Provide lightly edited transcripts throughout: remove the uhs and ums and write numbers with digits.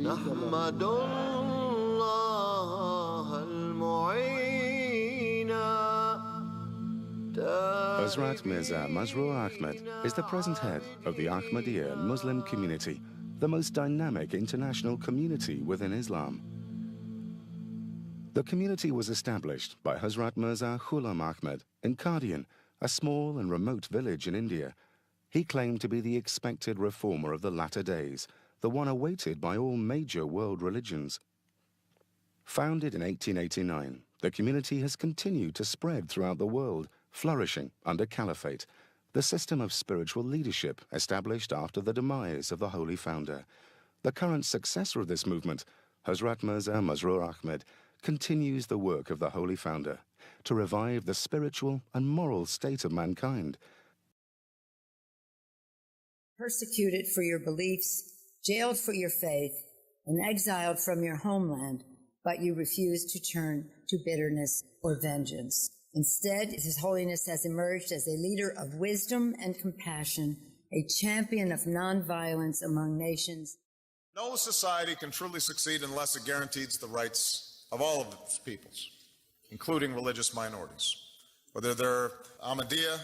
نحمد الله المعين. Hazrat Mirza Masroor Ahmad is the present head of the Ahmadiyya Muslim community, the most dynamic international community within Islam. The community was established by Hazrat Mirza Ghulam Ahmad in Qadian, a small and remote village in India. He claimed to be the expected reformer of the latter days, the one awaited by all major world religions. Founded in 1889, the community has continued to spread throughout the world, flourishing under caliphate, the system of spiritual leadership established after the demise of the holy founder. The current successor of this movement, Hazrat Mirza Masroor Ahmad, continues the work of the holy founder to revive the spiritual and moral state of mankind. Persecuted for your beliefs, jailed for your faith, and exiled from your homeland, but you refuse to turn to bitterness or vengeance. Instead, His Holiness has emerged as a leader of wisdom and compassion, a champion of nonviolence among nations. No society can truly succeed unless it guarantees the rights of all of its peoples, including religious minorities, whether they're Ahmadiyya,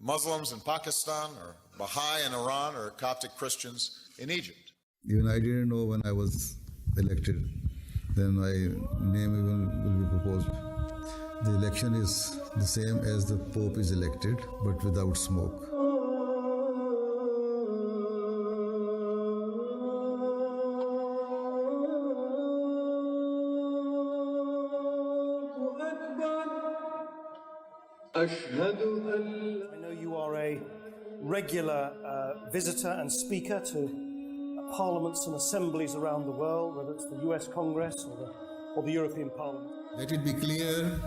Muslims in Pakistan, or Baha'i in Iran, or Coptic Christians in Egypt. Even I didn't know when I was elected, then my name even will be proposed. The election is the same as the Pope is elected, but without smoke. I know you are a regular visitor and speaker to parliaments and assemblies around the world, whether it's the US Congress or the European Parliament. Let it be clear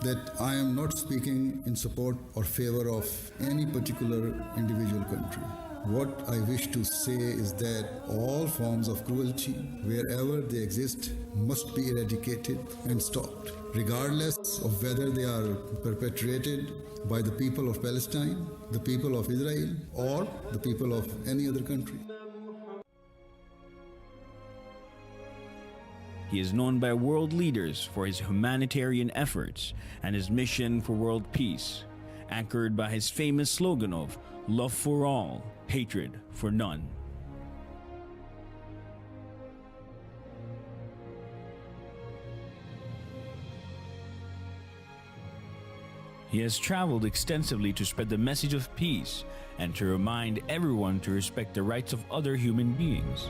that I am not speaking in support or favor of any particular individual country. What I wish to say is that all forms of cruelty, wherever they exist, must be eradicated and stopped, regardless of whether they are perpetrated by the people of Palestine, the people of Israel, or the people of any other country. He is known by world leaders for his humanitarian efforts and his mission for world peace, anchored by his famous slogan of love for all, hatred for none. He has traveled extensively to spread the message of peace and to remind everyone to respect the rights of other human beings.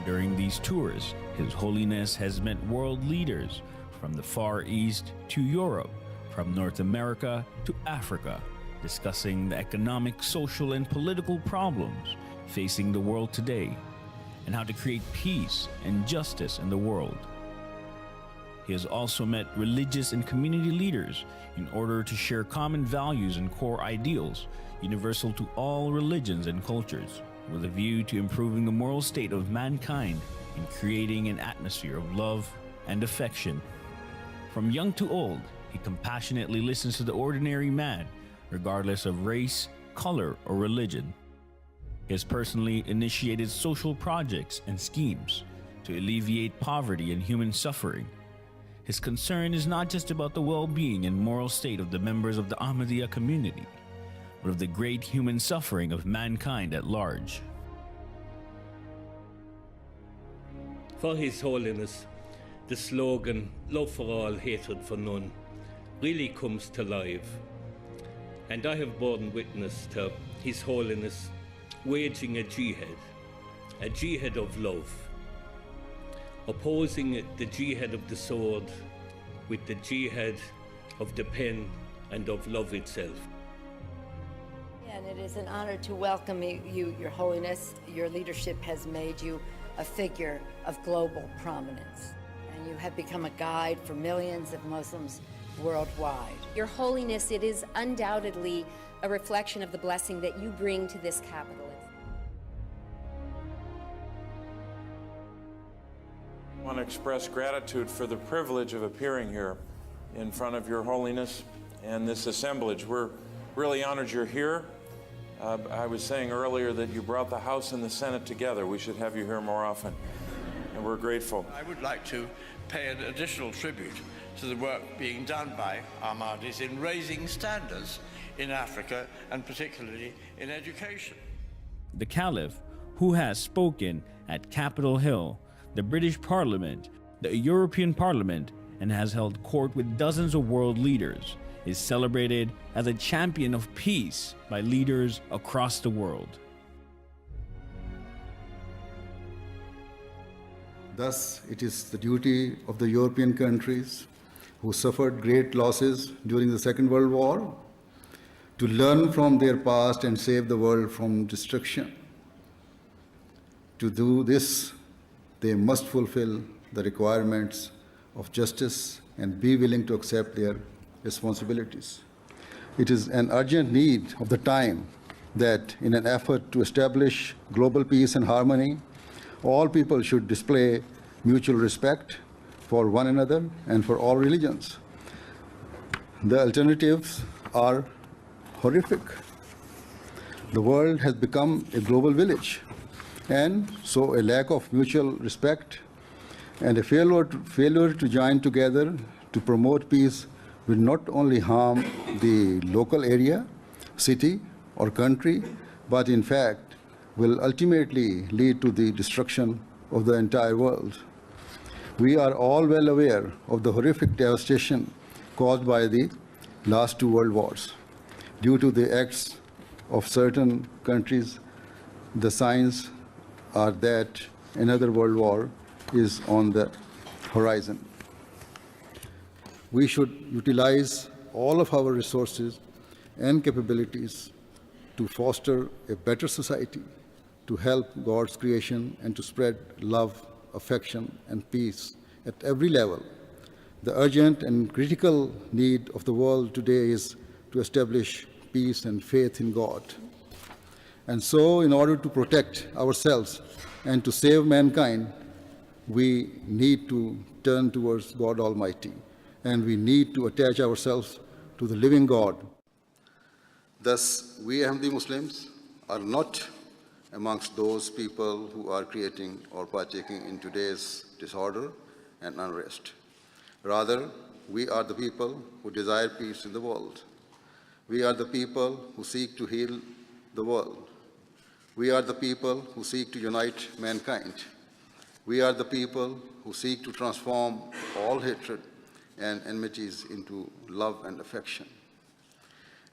During these tours, His Holiness has met world leaders from the Far East to Europe, from North America to Africa, discussing the economic, social, and political problems facing the world today, and how to create peace and justice in the world. He has also met religious and community leaders in order to share common values and core ideals universal to all religions and cultures, with a view to improving the moral state of mankind and creating an atmosphere of love and affection. From young to old, he compassionately listens to the ordinary man, regardless of race, color, or religion. He has personally initiated social projects and schemes to alleviate poverty and human suffering. His concern is not just about the well-being and moral state of the members of the Ahmadiyya community, but of the great human suffering of mankind at large. For His Holiness, the slogan, love for all, hatred for none, really comes to life. And I have borne witness to His Holiness waging a jihad of love, opposing the jihad of the sword with the jihad of the pen and of love itself. And it is an honor to welcome you, Your Holiness. Your leadership has made you a figure of global prominence, and you have become a guide for millions of Muslims worldwide. Your Holiness, it is undoubtedly a reflection of the blessing that you bring to this capital. I want to express gratitude for the privilege of appearing here in front of Your Holiness and this assemblage. We're really honored you're here. I was saying earlier that you brought the House and the Senate together. We should have you here more often, and we're grateful. I would like to pay an additional tribute to the work being done by Ahmadis in raising standards in Africa, and particularly in education. The Caliph, who has spoken at Capitol Hill, the British Parliament, the European Parliament, and has held court with dozens of world leaders, is celebrated as a champion of peace by leaders across the world. Thus, it is the duty of the European countries who suffered great losses during the Second World War to learn from their past and save the world from destruction. To do this, they must fulfill the requirements of justice and be willing to accept their responsibilities. It is an urgent need of the time that, in an effort to establish global peace and harmony, all people should display mutual respect for one another and for all religions. The alternatives are horrific. The world has become a global village, and so a lack of mutual respect and a failure to join together to promote peace will not only harm the local area, city, or country, but in fact will ultimately lead to the destruction of the entire world. We are all well aware of the horrific devastation caused by the last two world wars. Due to the acts of certain countries, the signs are that another world war is on the horizon. We should utilize all of our resources and capabilities to foster a better society, to help God's creation, and to spread love, affection, and peace at every level. The urgent and critical need of the world today is to establish peace and faith in God. And so, in order to protect ourselves and to save mankind, we need to turn towards God Almighty, and we need to attach ourselves to the living God. Thus, we Ahmadi Muslims are not amongst those people who are creating or partaking in today's disorder and unrest. Rather, we are the people who desire peace in the world. We are the people who seek to heal the world. We are the people who seek to unite mankind. We are the people who seek to transform all hatred and enmities into love and affection.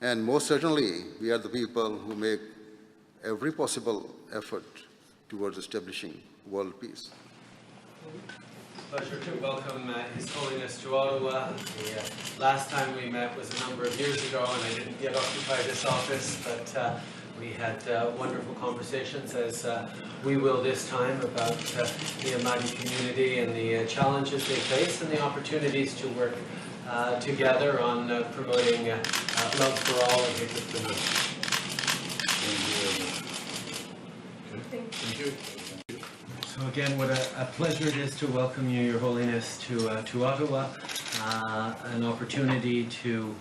And most certainly, we are the people who make every possible effort towards establishing world peace. Pleasure to welcome His Holiness to Ottawa. The last time we met was a number of years ago, and I didn't yet occupy this office, but we had wonderful conversations, as we will this time, about the Ahmadi community and the challenges they face and the opportunities to work together on promoting love for all and hatred for none. Thank you. So again, what a pleasure it is to welcome you, Your Holiness, to Ottawa. An opportunity to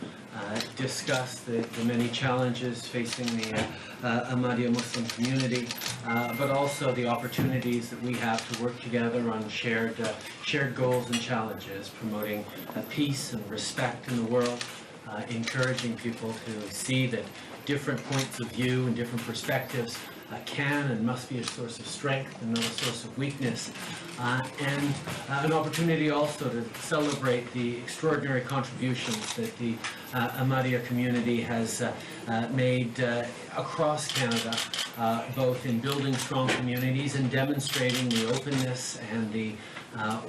discuss the many challenges facing the Ahmadiyya Muslim community, but also the opportunities that we have to work together on shared goals and challenges, promoting peace and respect in the world, encouraging people to see that different points of view and different perspectives can and must be a source of strength and not a source of weakness, and an opportunity also to celebrate the extraordinary contributions that the Ahmadiyya community has made across Canada, both in building strong communities and demonstrating the openness and the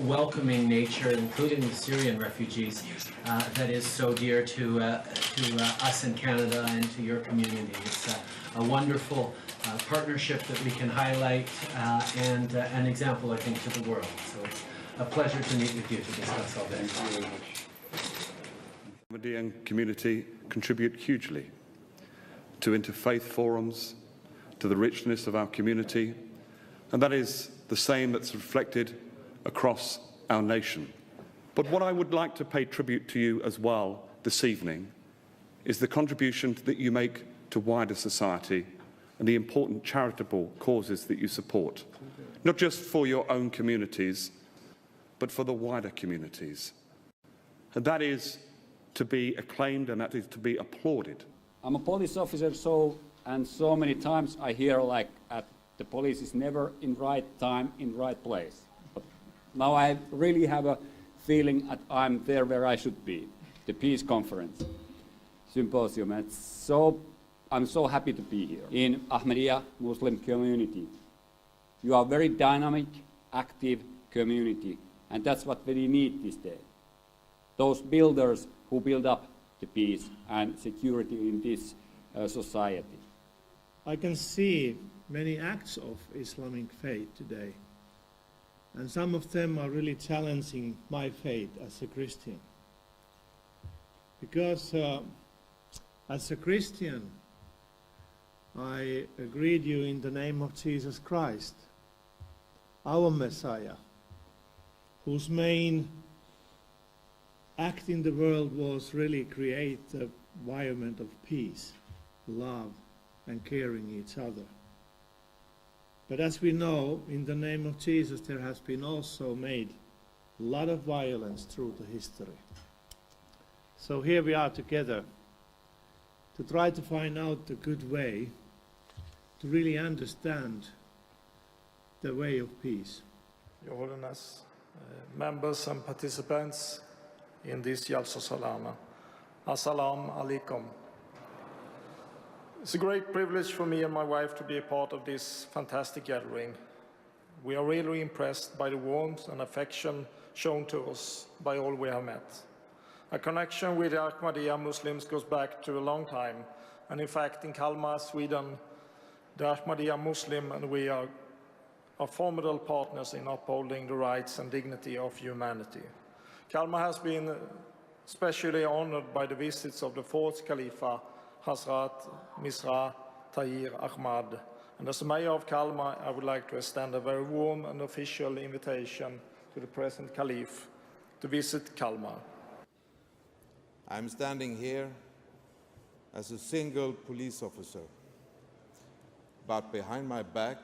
welcoming nature, including the Syrian refugees, that is so dear to us in Canada and to your community. It's a wonderful partnership that we can highlight and an example, I think, to the world. So it's a pleasure to meet with you to discuss all this. Ahmadiyya community contribute hugely to interfaith forums, to the richness of our community, and that is the same that's reflected across our nation. But what I would like to pay tribute to you as well this evening is the contribution that you make to wider society and the important charitable causes that you support, not just for your own communities, but for the wider communities. And that is to be acclaimed and that is to be applauded. I'm a police officer, so many times I hear like the police is never in right time, in right place. But now I really have a feeling that I'm there where I should be, the Peace Conference Symposium. I'm so happy to be here in Ahmadiyya Muslim community. You are a very dynamic, active community, and that's what we need this day. Those builders who build up the peace and security in this society. I can see many acts of Islamic faith today, and some of them are really challenging my faith as a Christian. Because as a Christian, I greet you in the name of Jesus Christ, our Messiah, whose main act in the world was really create an environment of peace, love, and caring each other. But as we know, in the name of Jesus, there has been also made a lot of violence through the history. So here we are together to try to find out the good way to really understand the way of peace. Your Holiness, members and participants in this Jalsa Salama, Assalamu alaikum. It's a great privilege for me and my wife to be a part of this fantastic gathering. We are really impressed by the warmth and affection shown to us by all we have met. Our connection with the Ahmadiyya Muslims goes back to a long time, and in fact in Kalmar, Sweden, the Ahmadiyya Muslim and we are formidable partners in upholding the rights and dignity of humanity. Kalmar has been especially honored by the visits of the fourth Caliph, Hazrat Misra Tahir Ahmad. And as Mayor of Kalmar, I would like to extend a very warm and official invitation to the present Caliph to visit Kalmar. I'm standing here as a single police officer, but behind my back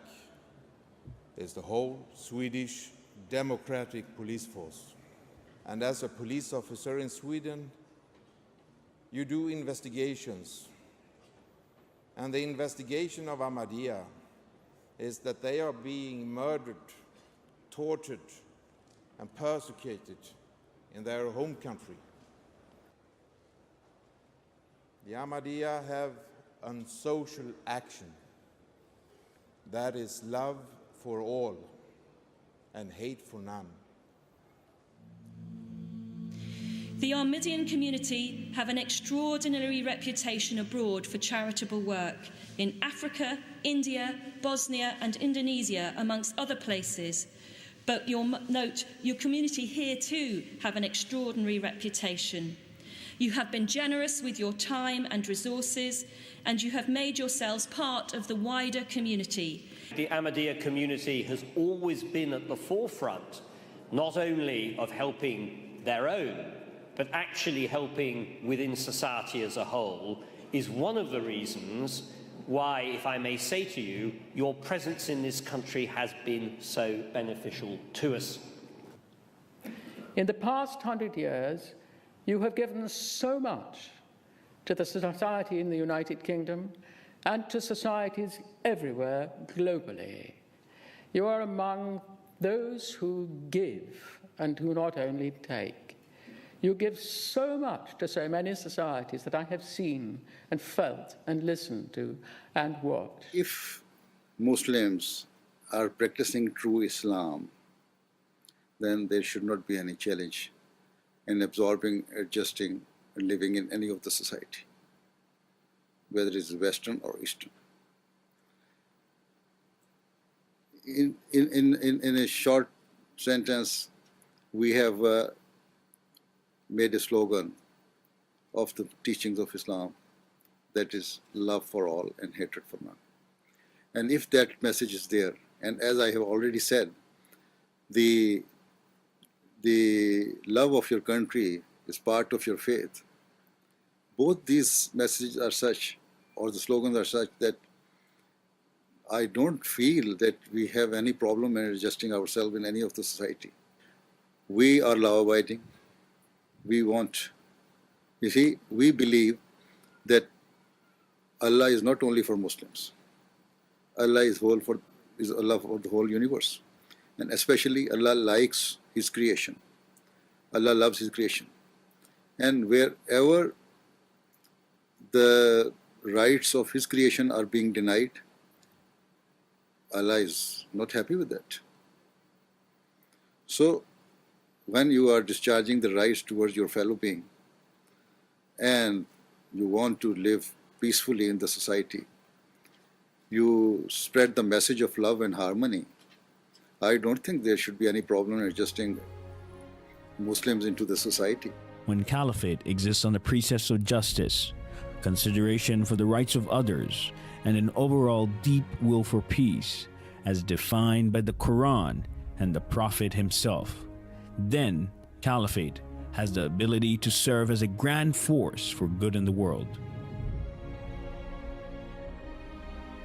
is the whole Swedish democratic police force. And as a police officer in Sweden, you do investigations. And the investigation of Ahmadiyya is that they are being murdered, tortured, and persecuted in their home country. The Ahmadiyya have a social action that is love for all and hate for none. The Ahmadiyyan community have an extraordinary reputation abroad for charitable work in Africa, India, Bosnia and Indonesia, amongst other places. But you'll note your community here too have an extraordinary reputation. You have been generous with your time and resources, and you have made yourselves part of the wider community. The Ahmadiyya community has always been at the forefront, not only of helping their own, but actually helping within society as a whole, is one of the reasons why, if I may say to you, your presence in this country has been so beneficial to us. In the past 100 years, you have given so much to the society in the United Kingdom and to societies everywhere globally. You are among those who give and who not only take. You give so much to so many societies that I have seen and felt and listened to and watched. If Muslims are practicing true Islam, then there should not be any challenge in absorbing, adjusting, and living in any of the society, whether it is Western or Eastern. In a short sentence, we have made a slogan of the teachings of Islam, that is love for all and hatred for none. And if that message is there, and as I have already said, the love of your country is part of your faith, both these messages are such, or the slogans are such, that I don't feel that we have any problem in adjusting ourselves in any of the society. We are law-abiding. We want, you see, we believe that Allah is not only for Muslims. Allah is Allah for the whole universe. And especially Allah likes His creation. Allah loves His creation. And wherever the rights of His creation are being denied, Allah is not happy with that. So, when you are discharging the rights towards your fellow being and you want to live peacefully in the society, you spread the message of love and harmony, I don't think there should be any problem in adjusting Muslims into the society. When caliphate exists on the precepts of justice, consideration for the rights of others, and an overall deep will for peace, as defined by the Quran and the Prophet himself, then caliphate has the ability to serve as a grand force for good in the world.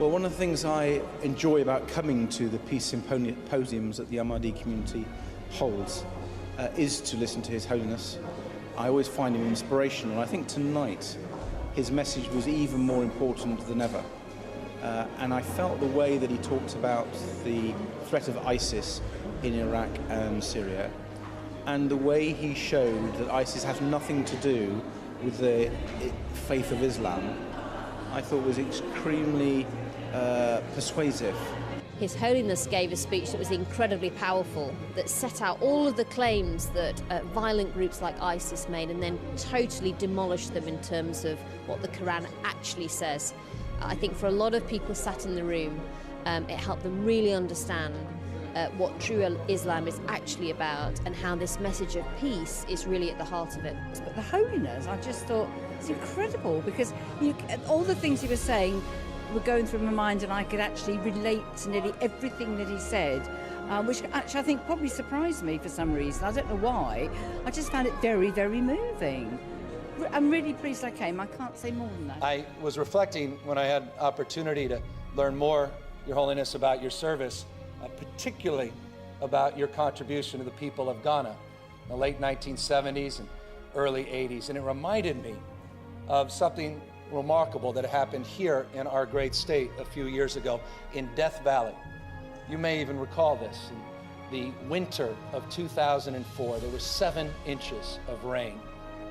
Well, one of the things I enjoy about coming to the peace symposiums that the Ahmadi community holds is to listen to His Holiness. I always find him inspirational. I think tonight his message was even more important than ever. And I felt the way that he talked about the threat of ISIS in Iraq and Syria, and the way he showed that ISIS has nothing to do with the faith of Islam, I thought was extremely persuasive. His Holiness gave a speech that was incredibly powerful, that set out all of the claims that violent groups like ISIS made and then totally demolished them in terms of what the Quran actually says. I think for a lot of people sat in the room, it helped them really understand what true Islam is actually about and how this message of peace is really at the heart of it. But the Holiness, I just thought, it's incredible, because all the things he was saying were going through my mind, and I could actually relate to nearly everything that he said, which actually I think probably surprised me for some reason. I don't know why. I just found it very, very moving. I'm really pleased I came. I can't say more than that. I was reflecting when I had opportunity to learn more, Your Holiness, about your service, particularly about your contribution to the people of Ghana in the late 1970s and early 80s. And it reminded me of something remarkable that happened here in our great state a few years ago in Death Valley. You may even recall this. In the winter of 2004, there were 7 inches of rain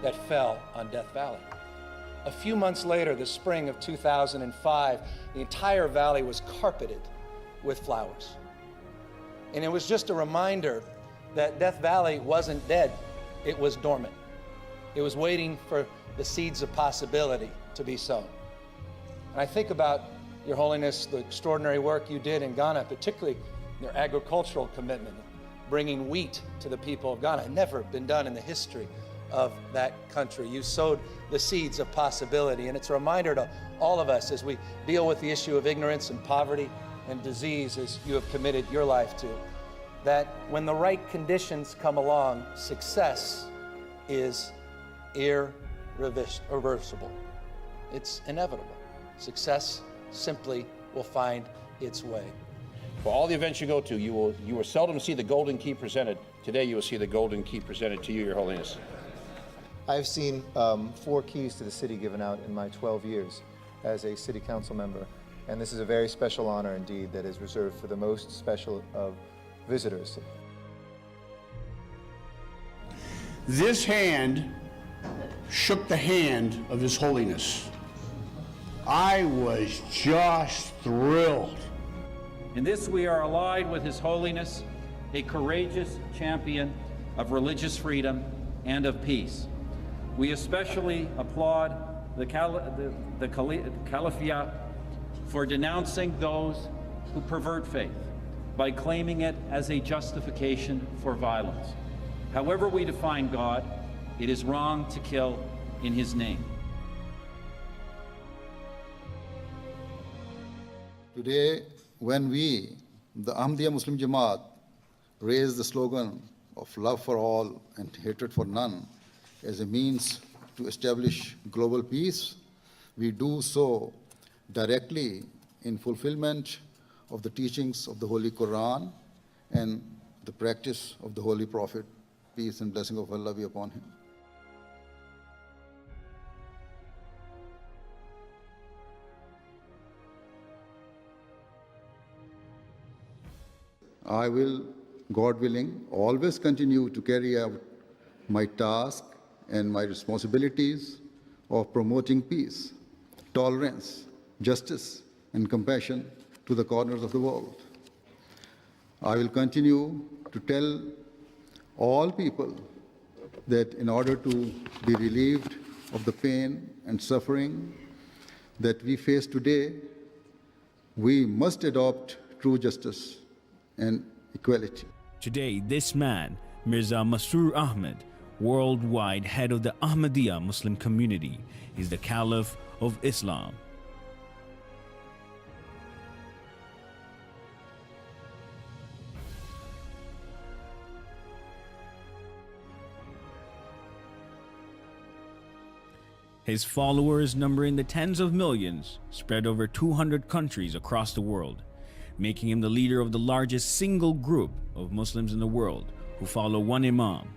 that fell on Death Valley. A few months later, the spring of 2005, the entire valley was carpeted with flowers. And it was just a reminder that Death Valley wasn't dead, it was dormant. It was waiting for the seeds of possibility to be sown. And I think about, Your Holiness, the extraordinary work you did in Ghana, particularly your agricultural commitment, bringing wheat to the people of Ghana. It had never been done in the history of that country. You sowed the seeds of possibility, and it's a reminder to all of us as we deal with the issue of ignorance and poverty and disease, as you have committed your life to, that when the right conditions come along, success is irreversible. It's inevitable. Success simply will find its way. For all the events you go to, you will seldom see the golden key presented. Today you will see the golden key presented to you, Your Holiness. I've seen 4 keys to the city given out in my 12 years as a city council member, and this is a very special honor indeed that is reserved for the most special of visitors. This hand shook the hand of His Holiness. I was just thrilled. In this we are allied with His Holiness, a courageous champion of religious freedom and of peace. We especially applaud the Caliphate for denouncing those who pervert faith by claiming it as a justification for violence. However we define God, it is wrong to kill in his name. Today, when we, the Ahmadiyya Muslim Jama'at, raise the slogan of love for all and hatred for none as a means to establish global peace, we do so directly in fulfillment of the teachings of the Holy Quran and the practice of the Holy Prophet, peace and blessing of Allah be upon him. I will, God willing, always continue to carry out my task and my responsibilities of promoting peace, tolerance, justice, and compassion to the corners of the world. I will continue to tell all people that in order to be relieved of the pain and suffering that we face today, we must adopt true justice and equality. Today, this man, Mirza Masroor Ahmad, worldwide head of the Ahmadiyya Muslim community, is the Caliph of Islam. His followers number in the tens of millions, spread over 200 countries across the world, making him the leader of the largest single group of Muslims in the world who follow one Imam,